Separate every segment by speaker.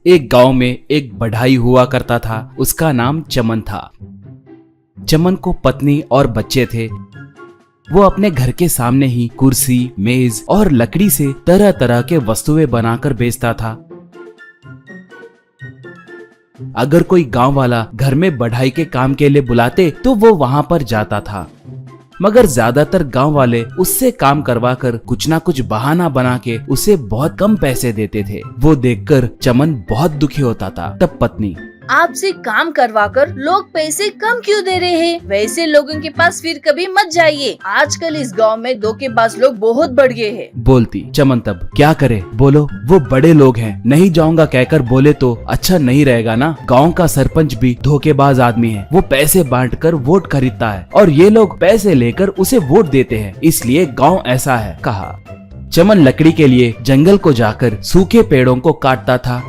Speaker 1: एक गांव में एक बढ़ाई हुआ करता था। उसका नाम चमन था। चमन को पत्नी और बच्चे थे। वो अपने घर के सामने ही कुर्सी, मेज और लकड़ी से तरह तरह के वस्तुएं बनाकर बेचता था। अगर कोई गांव वाला घर में बढ़ाई के काम के लिए बुलाते तो वो वहां पर जाता था, मगर ज्यादातर गांव वाले उससे काम करवाकर कुछ ना कुछ बहाना बना के उसे बहुत कम पैसे देते थे। वो देखकर चमन बहुत दुखी होता था। तब पत्नी,
Speaker 2: आपसे काम करवाकर लोग पैसे कम क्यों दे रहे हैं? वैसे लोगों के पास फिर कभी मत जाइए। आजकल इस गांव में धोखेबाज लोग बहुत बढ़ गए हैं।
Speaker 1: बोलती। चमन तब क्या करे, बोलो वो बड़े लोग हैं, नहीं जाऊंगा कहकर बोले तो अच्छा नहीं रहेगा ना। गांव का सरपंच भी धोखेबाज आदमी है। वो पैसे बांटकर वोट खरीदता है और ये लोग पैसे लेकर उसे वोट देते हैं, इसलिए गाँव ऐसा है, कहा। चमन लकड़ी के लिए जंगल को जाकर सूखे पेड़ों को काटता था।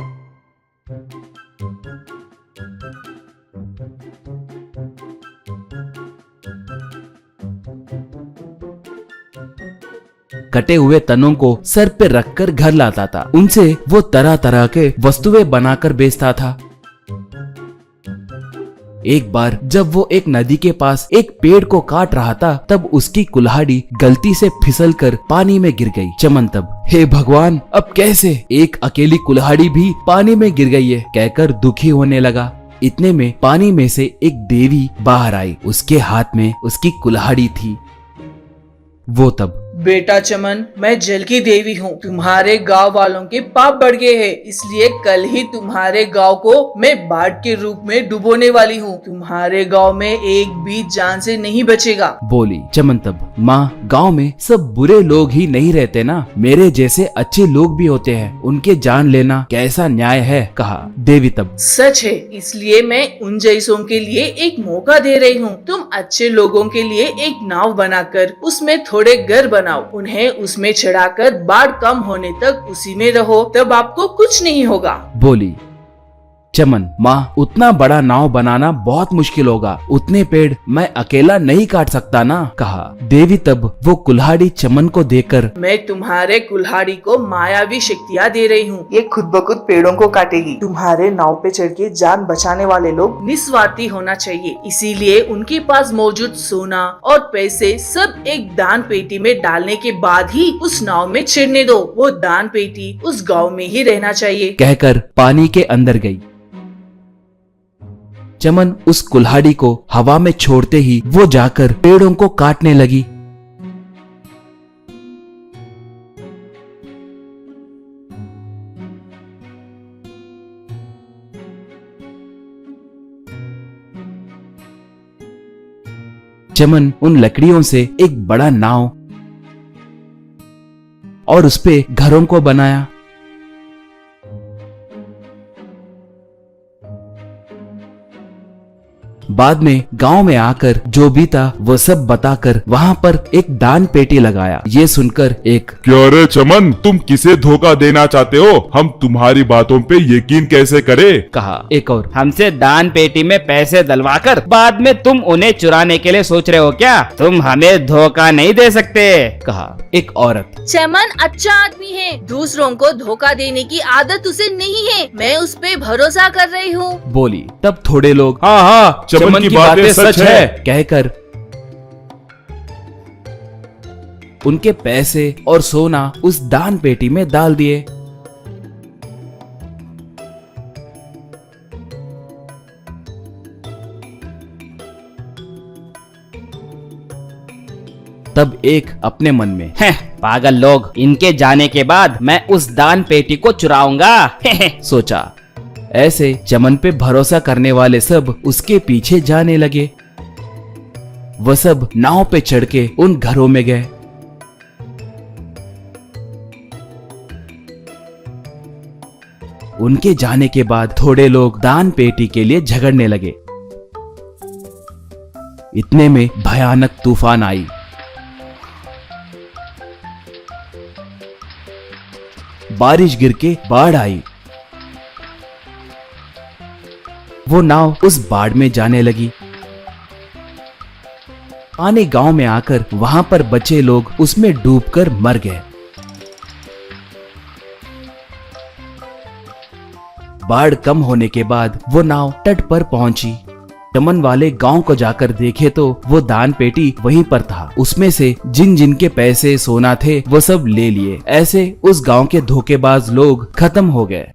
Speaker 1: कटे हुए तनों को सर पे रखकर घर लाता था। उनसे वो तरह तरह के वस्तुएं बनाकर बेचता था। एक बार जब वो एक नदी के पास एक पेड़ को काट रहा था, तब उसकी कुल्हाड़ी गलती से फिसलकर पानी में गिर गई। चमन तब, हे भगवान, अब कैसे? एक अकेली कुल्हाड़ी भी पानी में गिर गई है कहकर दुखी होने लगा। इतने में पानी में से एक देवी बाहर आई। उसके हाथ में उसकी कुल्हाड़ी थी। वो तब,
Speaker 3: बेटा चमन, मैं जल की देवी हूँ। तुम्हारे गांव वालों के पाप बढ़ गए हैं, इसलिए कल ही तुम्हारे गांव को मैं बाढ़ के रूप में डुबोने वाली हूँ। तुम्हारे गांव में एक भी जान से नहीं बचेगा।
Speaker 1: बोली। चमन तब, माँ, गांव में सब बुरे लोग ही नहीं रहते ना, मेरे जैसे अच्छे लोग भी होते हैं, उनके जान लेना कैसा न्याय है, कहा। देवी तब,
Speaker 3: सच है, इसलिए मैं उन जैसों के लिए एक मौका दे रही हूँ। तुम अच्छे लोगों के लिए एक नाव बनाकर उसमें थोड़े घर बनाओ, उन्हें उसमें चढ़ाकर बाढ़ कम होने तक उसी में रहो, तब आपको कुछ नहीं होगा।
Speaker 1: बोली। चमन, माँ, उतना बड़ा नाव बनाना बहुत मुश्किल होगा, उतने पेड़ मैं अकेला नहीं काट सकता ना, कहा। देवी तब वो कुल्हाड़ी चमन को देकर,
Speaker 3: मैं तुम्हारे कुल्हाड़ी को मायावी शक्तियाँ दे रही हूँ, ये खुद ब खुद पेड़ों को काटेगी। तुम्हारे नाव पे चढ़ के जान बचाने वाले लोग निस्वार्थी होना चाहिए, इसीलिए उनके पास मौजूद सोना और पैसे सब एक दान पेटी में डालने के बाद ही उस नाव में चढ़ने दो। वो दान पेटी उस गाँव में ही रहना चाहिए,
Speaker 1: कहकर पानी के अंदर गई। चमन उस कुल्हाड़ी को हवा में छोड़ते ही वो जाकर पेड़ों को काटने लगी। चमन उन लकड़ियों से एक बड़ा नाव और उसपे घरों को बनाया। बाद में गांव में आकर जो भी था वो सब बताकर वहां पर एक दान पेटी लगाया। ये सुनकर एक,
Speaker 4: क्या रे चमन, तुम किसे धोखा देना चाहते हो? हम तुम्हारी बातों पे यकीन कैसे करें?
Speaker 1: कहा। एक और,
Speaker 5: हमसे दान पेटी में पैसे डलवाकर बाद में तुम उन्हें चुराने के लिए सोच रहे हो क्या? तुम हमें धोखा नहीं दे सकते,
Speaker 1: कहा। एक औरत,
Speaker 2: चमन अच्छा आदमी है, दूसरों को धोखा देने की आदत उसे नहीं है, मैं उस पे भरोसा कर रही हूँ,
Speaker 1: बोली। तब थोड़े लोग,
Speaker 4: हाँ हाँ, चमन की बातें सच है,
Speaker 1: कहकर उनके पैसे और सोना उस दान पेटी में डाल दिए। तब एक अपने मन में,
Speaker 5: पागल लोग, इनके जाने के बाद मैं उस दान पेटी को चुराऊंगा,
Speaker 1: सोचा। ऐसे चमन पे भरोसा करने वाले सब उसके पीछे जाने लगे। वह सब नाव पे चढ़ के उन घरों में गए। उनके जाने के बाद थोड़े लोग दान पेटी के लिए झगड़ने लगे। इतने में भयानक तूफान आई। बारिश गिर के बाढ़ आई। वो नाव उस बाढ़ में जाने लगी। पानी गांव में आकर वहां पर बचे लोग उसमें डूबकर मर गए। बाढ़ कम होने के बाद वो नाव तट पर पहुंची। चमन वाले गांव को जाकर देखे तो वो दान पेटी वहीं पर था। उसमें से जिन जिन के पैसे सोना थे वो सब ले लिए। ऐसे उस गांव के धोखेबाज लोग खत्म हो गए।